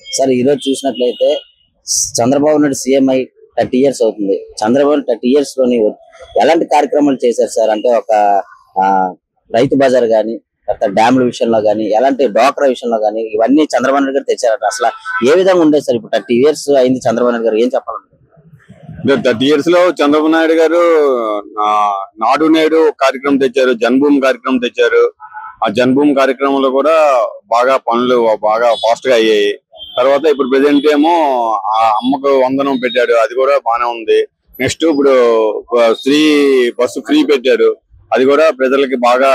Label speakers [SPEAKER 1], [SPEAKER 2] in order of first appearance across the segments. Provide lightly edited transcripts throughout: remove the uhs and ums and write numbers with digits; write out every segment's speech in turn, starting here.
[SPEAKER 1] Sir ఈ రోజు చూసినట్లయితే చంద్రబాబు నాయుడు సీఎం అయి 30 years అవుతుంది. చంద్రబాబు 30 years లోని ఎలాంటి కార్యక్రమాలు చేశారు సార్? అంటే ఒక రైతు బజార్ గానీ, తర్వాత డ్యాముల విషయంలో గానీ, ఎలాంటి డ్వాక్రా విషయంలో గానీ ఇవన్నీ చంద్రబాబు నాయుడు గారు తెచ్చారట. అసలు ఏ విధంగా ఉండేది సార్? ఇప్పుడు 30 years అయింది చంద్రబాబు నాయుడు గారు, ఏం చెప్పాలంటే
[SPEAKER 2] 30 years లో చంద్రబాబు నాయుడు గారు నాడు నేడు కార్యక్రమం తెచ్చారు, జన్మభూమి కార్యక్రమం తెచ్చారు. ఆ జన్మభూమి కార్యక్రమంలో కూడా బాగా పనులు బాగా ఫాస్ట్ గా అయ్యాయి. తర్వాత ఇప్పుడు ప్రెసెంట్ ఏమో ఆ అమ్మకు వందనం పెట్టాడు, అది కూడా బానే ఉంది. నెక్స్ట్ ఇప్పుడు బస్సు ఫ్రీ పెట్టారు, అది కూడా ప్రజలకి బాగా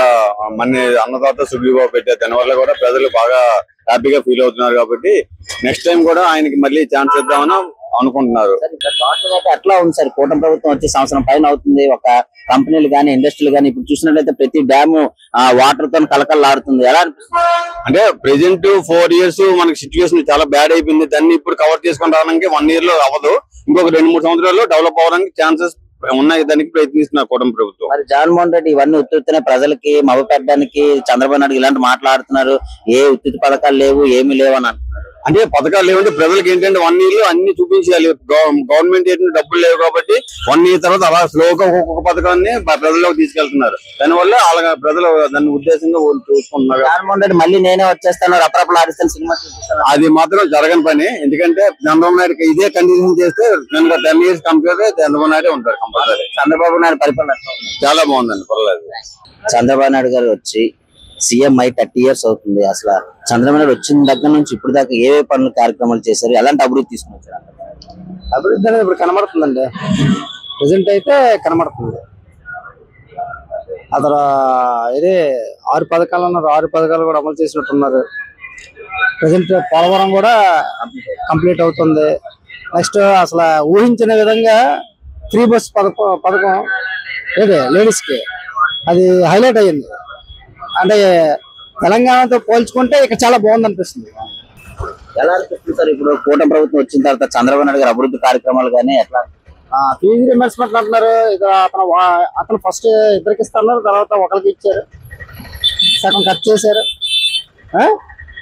[SPEAKER 2] మన అన్నదాత సుఖీభావ పెట్టారు. దానివల్ల కూడా ప్రజలు బాగా హ్యాపీగా ఫీల్ అవుతున్నారు. కాబట్టి నెక్స్ట్ టైం కూడా ఆయనకి మళ్ళీ ఛాన్స్ ఇద్దామని అనుకుంటున్నారు.
[SPEAKER 1] అట్లా ఉంది సార్. కూటమి ప్రభుత్వం వచ్చి సంవత్సరం పైన అవుతుంది. ఒక కంపెనీలు గానీ, ఇండస్ట్రీలు గానీ ఇప్పుడు చూసినట్లయితే ప్రతి డ్యాము వాటర్ తో కలకల్లాడుతుంది. ఎలా అనిపిస్తుంది
[SPEAKER 2] అంటే ప్రెసెంట్ 4 years మనకి సిచ్యువేషన్ చాలా బ్యాడ్ అయిపోయింది. దాన్ని ఇప్పుడు కవర్ చేసుకుని రావడానికి 1 year లో అవ్వదు. ఇంకొక 2-3 సంవత్సరాల్లో డెవలప్ అవ్వడానికి ఛాన్సెస్ ఉన్నాయి. దానికి ప్రయత్నిస్తున్నారు కూటమి ప్రభుత్వం.
[SPEAKER 1] మరి జగన్మోహన్ రెడ్డి ఇవన్నీ ఉత్తునే ప్రజలకి మభ పెట్టడానికి చంద్రబాబు నాయుడు ఇలాంటి మాట్లాడుతున్నారు. ఏ ఉత్తి పథకాలు లేవు, ఏమి లేవు అని అంటున్నారు.
[SPEAKER 2] అంటే పథకాలు లేవంటే ప్రజలకు ఏంటంటే 1 year లో అన్ని చూపించాలి. గవర్నమెంట్ ఏంటంటే డబ్బులు లేవు కాబట్టి 1 year తర్వాత అలా స్లోగా ఒక్కొక్క పథకాన్ని ప్రజల్లోకి తీసుకెళ్తున్నారు. దానివల్ల అలాగా ప్రజలు దాన్ని ఉద్దేశంగా చూసుకుంటున్నారు.
[SPEAKER 1] జగన్మోహన్ రెడ్డి మళ్ళీ నేనే వచ్చేస్తాను, రపరపలు ఆడిస్తాను సినిమా చూపిస్తాను,
[SPEAKER 2] అది మాత్రం జరగని పని. ఎందుకంటే చంద్రబాబు నాయుడుకి ఇదే కండిషన్ చేస్తే 10 years కంప్లీట్ చంద్రబాబు నాయుడు ఉంటారు కంపల్సరీ.
[SPEAKER 1] చంద్రబాబు నాయుడు పరిపాలన
[SPEAKER 2] చాలా బాగుందండి, పర్వాలేదు.
[SPEAKER 1] చంద్రబాబు నాయుడు గారు వచ్చి సీఎం అయి 30 years అవుతుంది. అసలు చంద్రబాబు నాయుడు వచ్చిన దగ్గర నుంచి ఇప్పుడు దాకా ఏ పనులు కార్యక్రమాలు చేశారు, ఎలాంటి అభివృద్ధి తీసుకున్నారు?
[SPEAKER 3] అభివృద్ధి అనేది ఇప్పుడు కనబడుతుందండి. ప్రెసెంట్ అయితే కనబడుతుంది. అతను ఇదే 6 పథకాలు ఉన్నారు, 6 పథకాలు కూడా అమలు చేసినట్టున్నారు. ప్రెసెంట్ పోలవరం కూడా కంప్లీట్ అవుతుంది. నెక్స్ట్ అసలు ఊహించిన విధంగా ఫ్రీ బస్ పథకం ఏదే లేడీస్కి అది హైలైట్ అయ్యింది. అంటే తెలంగాణతో పోల్చుకుంటే ఇక్కడ చాలా బాగుంది అనిపిస్తుంది.
[SPEAKER 1] ఎలా అనిపిస్తుంది సార్ ఇప్పుడు కూటమి ప్రభుత్వం వచ్చిన తర్వాత చంద్రబాబు నాయుడు గారు అభివృద్ధి కార్యక్రమాలు కానీ ఎట్లా?
[SPEAKER 3] ఫీజు రియంబర్స్మెంట్ అంటున్నారు. ఇక అతను ఫస్ట్ ఇద్దరికి ఇస్తున్నారు, తర్వాత ఒకరికి ఇచ్చారు, సగం ఖర్చు చేశారు,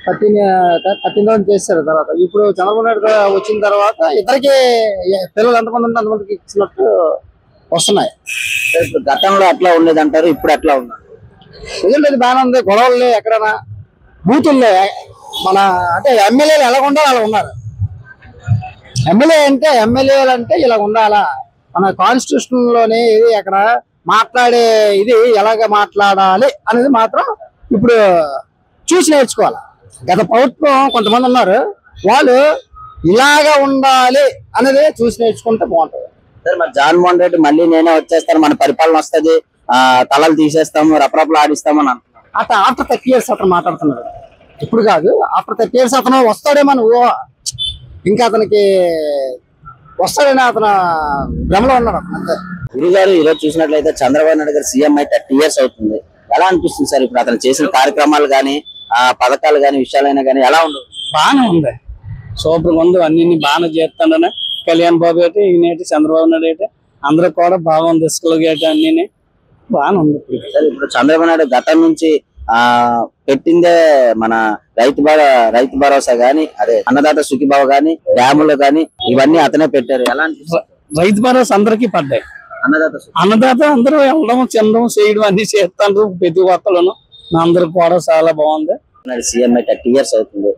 [SPEAKER 3] 13,000 చేశారు. తర్వాత ఇప్పుడు చంద్రబాబు నాయుడు వచ్చిన తర్వాత ఇద్దరికి పిల్లలు ఎంతమంది ఉంటే అంతమందికి ఇచ్చినట్టు వస్తున్నాయి.
[SPEAKER 1] గతంలో అట్లా ఉండేది అంటారు, ఇప్పుడు ఎట్లా ఉన్నారు?
[SPEAKER 3] ఎందుకంటే ఇది బాగానే ఉంది. గొడవలు ఎక్కడైనా బూతుల్లో మన అంటే ఎమ్మెల్యేలు ఎలా ఉండాలి అలా ఉన్నారు. ఎమ్మెల్యేలు అంటే ఇలా ఉండాలా, మన కాన్స్టిట్యూషన్ లోనే ఇది అక్కడ మాట్లాడే ఇది ఎలాగ మాట్లాడాలి అనేది మాత్రం ఇప్పుడు చూసి నేర్చుకోవాలి. గత ప్రభుత్వం కొంతమంది ఉన్నారు, వాళ్ళు ఇలాగా ఉండాలి అనేది చూసి నేర్చుకుంటే బాగుంటుంది.
[SPEAKER 1] సార్ మరి జగన్మోహన్ రెడ్డి మళ్ళీ నేనే వచ్చేస్తాను, మన పరిపాలన వస్తుంది, తలలు తీసేస్తాము, రపరపలు ఆడిస్తాము అని అంటున్నారు.
[SPEAKER 3] అతను ఆఫ్టర్ 30 years అతను మాట్లాడుతున్నాడు. ఇప్పుడు కాదు, ఆఫ్టర్ 30 years అతను వస్తాడేమో నువ్వు ఇంకా అతనికి వస్తాడని అతను భ్రమలో ఉన్నాడు అంతే.
[SPEAKER 1] గురుగారు ఈరోజు చూసినట్లయితే చంద్రబాబు నాయుడు గారు సీఎం అయి 30 years అవుతుంది. ఎలా అనిపిస్తుంది సార్ ఇప్పుడు అతను చేసిన కార్యక్రమాలు కానీ, పథకాలు కానీ, విషయాలైనా కానీ ఎలా ఉండవు?
[SPEAKER 3] బాగానే ఉంది, సూపర్ ఉంది. అన్ని బాగానే చేస్తాడని కళ్యాణ్ బాబు అయితే, ఈయన చంద్రబాబు నాయుడు అయితే అందరూ కూడా బాగుంది. ఇసుకలు గేట అన్ని బాగానే ఉంది.
[SPEAKER 1] ఇప్పుడు చంద్రబాబు నాయుడు గతం నుంచి పెట్టిందే మన రైతు భరోసా గాని, అదే అన్నదాత సుఖీభావ గాని, డ్యాములు గాని ఇవన్నీ అతనే పెట్టారు. ఎలా
[SPEAKER 3] రైతు భరోసా అందరికీ పడ్డాయి. అన్నదాత అందరూ వెళ్ళడం, తినడం, చేయడం అన్ని చేస్తాను ప్రతి ఒక్కళ్ళను. అందరూ కూడా చాలా బాగుంది.
[SPEAKER 1] సీఎం 30 years అవుతుంది.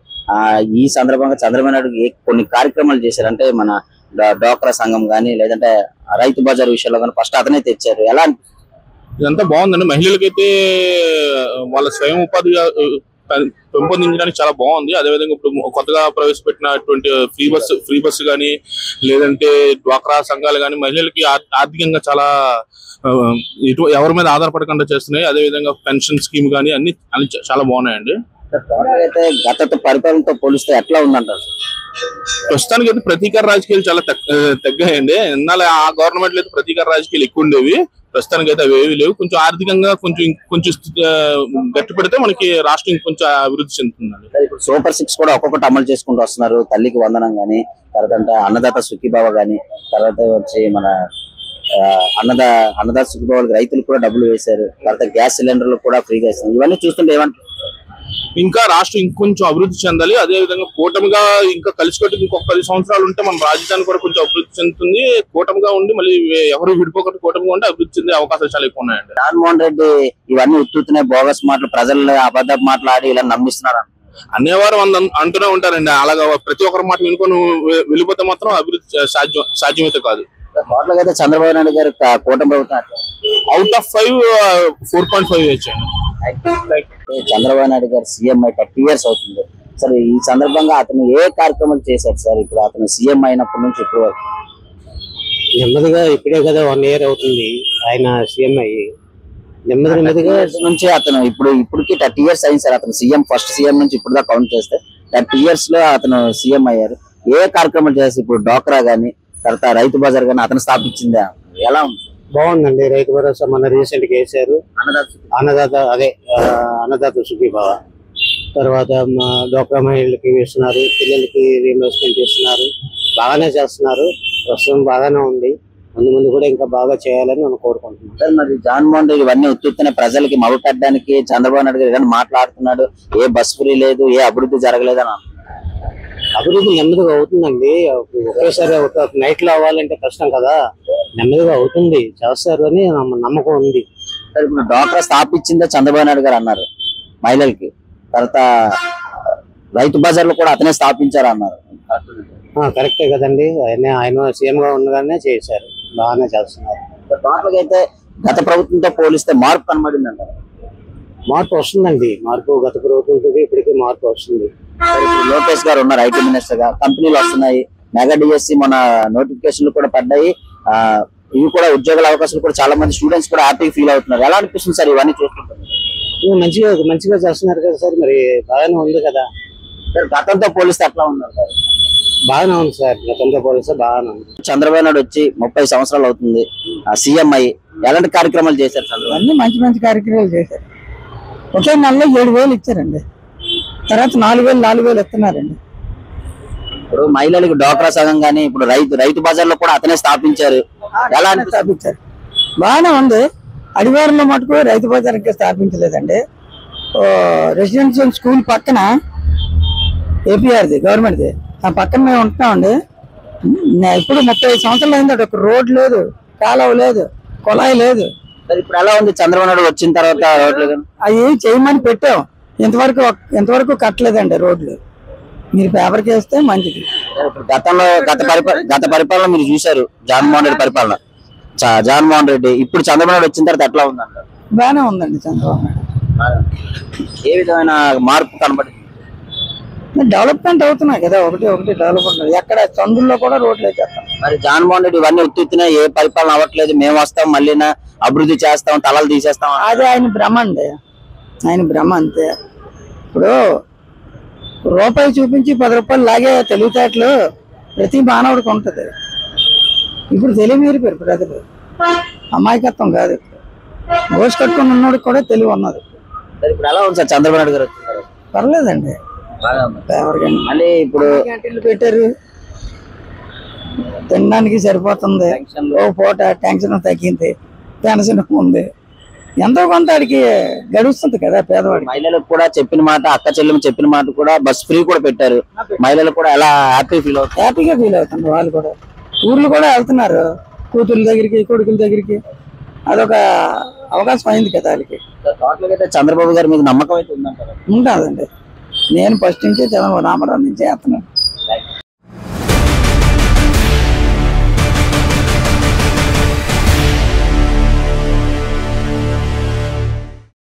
[SPEAKER 1] ఈ సందర్భంగా చంద్రబాబు నాయుడు కొన్ని కార్యక్రమాలు చేశారు. అంటే మన డ్వాక్రా సంఘం గానీ, లేదంటే రైతు బజార్ విషయంలో కానీ ఫస్ట్ అతనే తెచ్చారు. ఎలా
[SPEAKER 4] ఇదంతా బాగుందండి. మహిళలకైతే వాళ్ళ స్వయం ఉపాధి పెంపొందించడానికి చాలా బాగుంది. అదేవిధంగా ఇప్పుడు కొత్తగా ప్రవేశపెట్టినటువంటి ఫ్రీ బస్సు కానీ, లేదంటే డ్వాక్రా సంఘాలు కానీ మహిళలకి ఆర్థికంగా చాలా ఎవరి మీద ఆధారపడకుండా చేస్తున్నాయి. అదేవిధంగా పెన్షన్ స్కీమ్ కానీ అన్ని చాలా బాగున్నాయండి.
[SPEAKER 1] అయితే గత పరిపాలనతో పోలిస్తే ఎట్లా ఉందంటారు?
[SPEAKER 4] ప్రస్తుతానికి అయితే ప్రతీకార రాజకీయాలు చాలా తగ్గాయండి. ఇన్నాళ్ళు ఆ గవర్నమెంట్ లో అయితే ప్రతీకార రాజకీయాలు ఎక్కువ ఉండేవి. ప్రస్తుతానికి అయితే అవి ఏవి లేవు. కొంచెం ఆర్థికంగా కొంచెం గట్టి పెడితే మనకి రాష్ట్రం కొంచెం అభివృద్ధి చెందుతుందండి.
[SPEAKER 1] ఇప్పుడు సూపర్ 6 కూడా ఒక్కొక్కటి అమలు చేసుకుంటూ వస్తున్నారు. తల్లికి వందనం గానీ, తర్వాత అన్నదాత సుఖీభావ గానీ, తర్వాత వచ్చి మన అన్నదాత సుఖీభావాలకు రైతులు కూడా డబ్బులు వేశారు. తర్వాత గ్యాస్ సిలిండర్లు కూడా ఫ్రీగా ఇస్తారు. ఇవన్నీ చూస్తుంటే ఏమంటారు?
[SPEAKER 4] ఇంకా రాష్ట్రం ఇంకొంచెం అభివృద్ధి చెందాలి. అదే విధంగా కూటమిగా ఇంకా కలిసికట్టుకు ఇంకొక 10 సంవత్సరాలు ఉంటే మన రాజధాని కూడా కొంచెం అభివృద్ధి చెందుతుంది. కూటమిగా ఉండి మళ్ళీ ఎవరు విడిపోకుండా కూటమిగా ఉంటే అభివృద్ధి చెందే అవకాశాలు చాలా ఎక్కువ ఉన్నాయండి.
[SPEAKER 1] జగన్మోహన్ రెడ్డి ఇవన్నీ ఉత్తునే బోగస్ మాటలు, ప్రజలు అబద్ధ మాట్లాడి ఇలా నమ్మిస్తున్నారు
[SPEAKER 4] అనేవారు అంటూనే ఉంటారండి. అలాగా ప్రతి ఒక్కరి మాట వినుకొని వెళ్ళిపోతే మాత్రం అభివృద్ధి సాధ్యమైతే కాదు.
[SPEAKER 1] టోటల్ అయితే చంద్రబాబు నాయుడు గారు కూటమి ప్రభుత్వం
[SPEAKER 4] అవుట్ ఆఫ్ 5 4.5 వచ్చాను.
[SPEAKER 1] చంద్రబాబు నాయుడు గారు సీఎం అయి 30 years అవుతుంది సార్. ఈ సందర్భంగా అతను ఏ కార్యక్రమాలు చేశారు సార్? ఇప్పుడు అతను సీఎం అయినప్పటి నుంచి ఇప్పుడు వరకు
[SPEAKER 3] నెమ్మదిగా ఇప్పుడే కదా 1 year అవుతుంది ఆయన సీఎం అయ్యి. నెమ్మదిగా
[SPEAKER 1] నుంచి అతను ఇప్పటికి 30 years అయింది సార్. అతను సీఎం ఫస్ట్ సీఎం నుంచి ఇప్పుడు దాకా కౌంట్ చేస్తే 30 years లో అతను సీఎం అయ్యారు. ఏ కార్యక్రమాలు చేస్తారు? ఇప్పుడు డోక్రా గానీ, తర్వాత రైతు బజార్ గానీ అతను స్థాపించిందా? ఎలా ఉంది?
[SPEAKER 3] బాగుందండి. రైతు భరోసా మన రీసెంట్ గా వేశారు. అన్నదాత సుఖీభావ. తర్వాత డోక్రా మహిళలకి ఇస్తున్నారు, పిల్లలకి రీఇంబర్స్మెంట్ ఇస్తున్నారు. బాగానే చేస్తున్నారు. ప్రస్తుతం బాగానే ఉంది. ముందు కూడా ఇంకా బాగా చేయాలని మనం కోరుకుంటున్నాం
[SPEAKER 1] సార్. మరి జగన్మోహన్ రెడ్డి ఇవన్నీ ఉత్తునే ప్రజలకి మభ పెట్టడానికి చంద్రబాబు నాయుడు గారు ఏదైనా మాట్లాడుతున్నాడు. ఏ బస్ ఫ్రీ లేదు, ఏ అభివృద్ధి జరగలేదు అని.
[SPEAKER 3] అభివృద్ధి నెమ్మదిగా అవుతుందండి. ఒకేసారి ఒక నైట్ లో అవ్వాలంటే కష్టం కదా. నెమ్మదిగా అవుతుంది, చేస్తారు అని నమ్మకం ఉంది.
[SPEAKER 1] సార్ ఇప్పుడు డోక్రా స్థాపించిందే చంద్రబాబు నాయుడు గారు అన్నారు మహిళలకి. తర్వాత రైతు బజార్లు కూడా అతనే స్థాపించారు అన్నారు.
[SPEAKER 3] కరెక్టే కదండి. ఆయన సీఎం గా ఉండగానే చేశారు, బాగానే చేస్తున్నారు.
[SPEAKER 1] టోటల్ అయితే గత ప్రభుత్వంతో పోలిస్తే మార్పు కనబడింది అంటారు.
[SPEAKER 3] మార్పు వస్తుందండి. గత ప్రభుత్వంతో ఇప్పటికీ మార్పు వస్తుంది.
[SPEAKER 1] లోకేష్ గారు ఉన్నారు ఐటీ మినిస్టర్ గా, కంపెనీలు వస్తున్నాయి. మెగా డిఎస్సి మన నోటిఫికేషన్లు కూడా పడ్డాయి. ఇవి కూడా ఉద్యోగాల అవకాశాలు కూడా చాలా మంది స్టూడెంట్స్ కూడా హ్యాపీ ఫీల్ అవుతున్నారు. ఎలా అనిపిస్తుంది సార్ ఇవన్నీ చూస్తుంటారు?
[SPEAKER 3] మంచిగా చేస్తున్నారు కదా సార్. మరి బాగానే ఉంది కదా
[SPEAKER 1] సార్. గతంతో పోలిస్తే ఎట్లా ఉన్నారు సార్?
[SPEAKER 3] బాగానే ఉంది సార్. గతంతో పోలిస్తే బాగానే ఉంది.
[SPEAKER 1] చంద్రబాబు నాయుడు వచ్చి 30 సంవత్సరాలు అవుతుంది సీఎం అయ్యి. ఎలాంటి కార్యక్రమాలు చేశారు చంద్రబాబు?
[SPEAKER 5] అన్ని మంచి కార్యక్రమాలు చేశారు. ఒకే నెలలో 7,000 ఇచ్చారండి. తర్వాత 4,000 ఇస్తున్నారండి.
[SPEAKER 1] ఇప్పుడు మహిళలకు డోక్రా సంఘం గానీ, ఇప్పుడు రైతు బజార్లో కూడా అతనే స్థాపించారు. ఎలా
[SPEAKER 5] స్థాపించారు? బాగానే ఉంది. అడివారంలో మటుకు రైతు బజార్ ఇంకా స్థాపించలేదండి. రెసిడెన్షియల్ స్కూల్ పక్కన ఏపీఆర్ది గవర్నమెంట్ది, ఆ పక్కన మేము ఉంటున్నామండి. ఇప్పుడు 35 సంవత్సరాలు అయింది. ఒక రోడ్ లేదు, కాలువ లేదు, కుళాయి లేదు.
[SPEAKER 1] ఇప్పుడు ఎలా ఉంది చంద్రబాబు నాయుడు వచ్చిన తర్వాత? రోడ్లు
[SPEAKER 5] అవి చేయమని పెట్టాం, ఎంతవరకు కట్టలేదండి రోడ్లు. మీరు పేపర్కి వేస్తే మంచిది.
[SPEAKER 1] గతంలో గత పరిపాలన మీరు చూశారు, జగన్మోహన్ రెడ్డి పరిపాలన. జగన్మోహన్ రెడ్డి ఇప్పుడు చంద్రబాబు నాయుడు వచ్చిన తర్వాత ఎట్లా ఉందంటారు?
[SPEAKER 5] బాగానే ఉందండి. చంద్రబాబు నాయుడు
[SPEAKER 1] ఏ విధమైన మార్పు కనబడింది?
[SPEAKER 5] డెవలప్మెంట్ అవుతున్నాయి కదా, ఒకటి డెవలప్మెంట్. ఎక్కడ చందుల్లో కూడా రోడ్లు వేసేస్తాం.
[SPEAKER 1] మరి జగన్మోహన్ రెడ్డి ఇవన్నీ ఉత్తుతున్నాయి, ఏ పరిపాలన అవ్వట్లేదు, మేము వస్తాం మళ్ళీ అభివృద్ధి చేస్తాం, తలలు తీసేస్తాం.
[SPEAKER 5] అది ఆయన భ్రమ అండి. ఆయన భ్రమ అంతే. ఇప్పుడు రూపాయి చూపించి 10 రూపాయలు లాగే తెలివితేటలు ప్రతి మానవుడికి ఉంటది. ఇప్పుడు తెలివి మీరిపోయారు ప్రజలు. అమాయకత్వం కాదు. గోసు కట్టుకుని ఉన్నోడికి కూడా తెలివి ఉన్నది.
[SPEAKER 1] ఇప్పుడు ఎలా ఉంది సార్ చంద్రబాబు నాయుడు గారు వచ్చినారు?
[SPEAKER 5] పర్లేదండి.
[SPEAKER 1] మళ్ళీ ఇప్పుడు
[SPEAKER 5] క్యాంటీన్లు పెట్టారు, తినడానికి సరిపోతుంది. ఓ పూట టెన్షన్ తగ్గింది, పెన్షన్ ఉంది, ఎంతో కొంత వాడికి గడుస్తుంది కదా పేదవాడికి.
[SPEAKER 1] మహిళలకు కూడా చెప్పిన మాట, అక్క చెల్లెలు చెప్పిన మాట కూడా బస్ ఫ్రీ కూడా పెట్టారు. మహిళలు కూడా ఎలా
[SPEAKER 5] హ్యాపీగా ఫీల్ అవుతున్నారు. వాళ్ళు కూడా ఊర్లు కూడా వెళ్తున్నారు, కూతుర్ల దగ్గరికి, కొడుకుల దగ్గరికి. అదొక అవకాశం అయింది కదా వాళ్ళకి.
[SPEAKER 1] చంద్రబాబు గారు మీకు నమ్మకం అయితే ఉందంటారా?
[SPEAKER 5] ఉంటుందండి. నేను ఫస్ట్ నుంచే చంద్రబాబు రామారావు నుంచి చేస్తున్నాను.